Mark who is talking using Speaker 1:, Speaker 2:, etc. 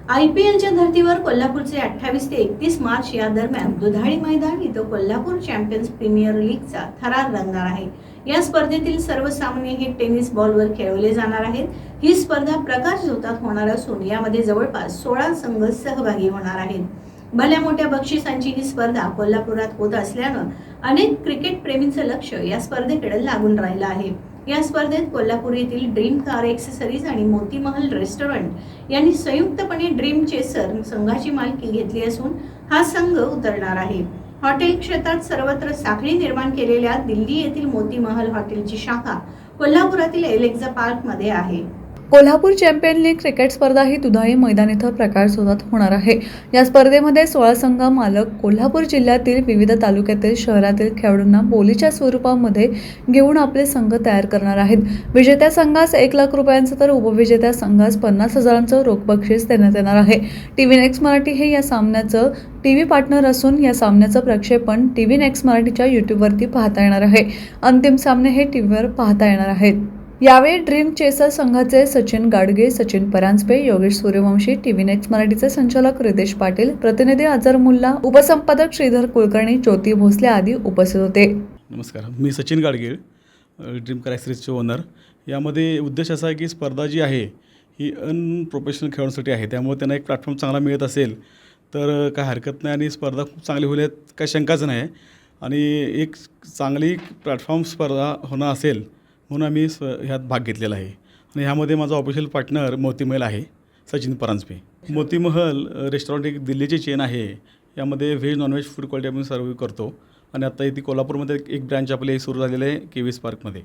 Speaker 1: IPLच्या धर्तीवर कोल्हापूरचे 28 ते 31 मार्च या दरम्यान दुधाळी मैदान इथं कोल्हापूर चॅम्पियन्स प्रीमियर लीगचा थरार रंगणार आहे। या स्पर्धेतील सर्व सामने हे टेनिस बॉलवर खेळवले जाणार आहेत। ही स्पर्धा प्रकाश झोतात होणार असून यामध्ये जवळपास 16 संघ सहभागी होणार आहेत। भल्या मोठ्या बक्षिसांची ही स्पर्धा कोल्हापुरात होत असल्यानं अनेक क्रिकेट प्रेमींचं लक्ष या स्पर्धेकडे लागून राहिलं आहे। या स्पर्धेत कोल्हापूर येथील ड्रीम कार एक्सेसरीज आणि मोती महल रेस्टॉरंट यांनी संयुक्तपणे ड्रीम चेसर संघाची मालकी घेतली असून हा संघ उतरणार आहे। हॉटेल क्षेत्रात सर्वत्र साखळी निर्माण केलेल्या दिल्ली येथील मोती महल हॉटेलची शाखा कोल्हापुरातील एलेक्झा पार्क मध्ये आहे।
Speaker 2: कोल्हापूर चॅम्पियन लीग क्रिकेट स्पर्धा ही दुधाळी मैदान इथं प्रकाश झोतात होणार आहे। या स्पर्धेमध्ये 16 संघ मालक कोल्हापूर जिल्ह्यातील विविध तालुक्यातील शहरातील खेळाडूंना बोलीच्या स्वरूपामध्ये घेऊन आपले संघ तयार करणार आहेत। विजेत्या संघास 1 लाख रुपयांचं तर उपविजेत्या संघास 50,000चं रोख बक्षीस देण्यात येणार आहे। टीव्ही नेक्स्ट मराठी हे या सामन्याचं टीव्ही पार्टनर असून या सामन्याचं प्रक्षेपण टीव्ही नेक्स्ट मराठीच्या यूट्यूबवरती पाहता येणार आहे। अंतिम सामने हे टीव्हीवर पाहता येणार आहेत। यावेळी ड्रीम चेसर संघाचे सचिन गाडगे, सचिन परांजपे, योगेश सूर्यवंशी, टीव्ही नेक्स्ट मराठीचे संचालक रितेश पाटील, प्रतिनिधी अजर मुल्ला, उपसंपादक श्रीधर कुलकर्णी, ज्योती भोसले आदी उपस्थित होते।
Speaker 3: नमस्कार, मी सचिन गाडगे, ड्रीम कार एक्सेसरीजचे ओनर। यामध्ये उद्देश असा आहे की स्पर्धा जी आहे ही अनप्रोफेशनल खेळाडूंसाठी आहे, त्यामुळे त्यांना एक प्लॅटफॉर्म चांगला मिळत असेल तर काय हरकत नाही आणि स्पर्धा खूप चांगली होईल यात काही शंकाच नाही। आणि एक चांगली प्लॅटफॉर्म स्पर्धा होणं असेल म्हणून आम्ही ह्यात भाग घेतलेला आहे। आणि ह्यामध्ये माझा ऑफिशियल पार्टनर मोती महल आहे, सचिन परांजपे। मोती महल रेस्टॉरंट एक दिल्लीची चेन आहे। यामध्ये व्हेज नॉनव्हेज फूड क्वालिटी आपण सर्व करतो आणि आता इथे कोल्हापूरमध्ये एक ब्रँच आपली सुरू झालेलं आहे KVS पार्कमध्ये।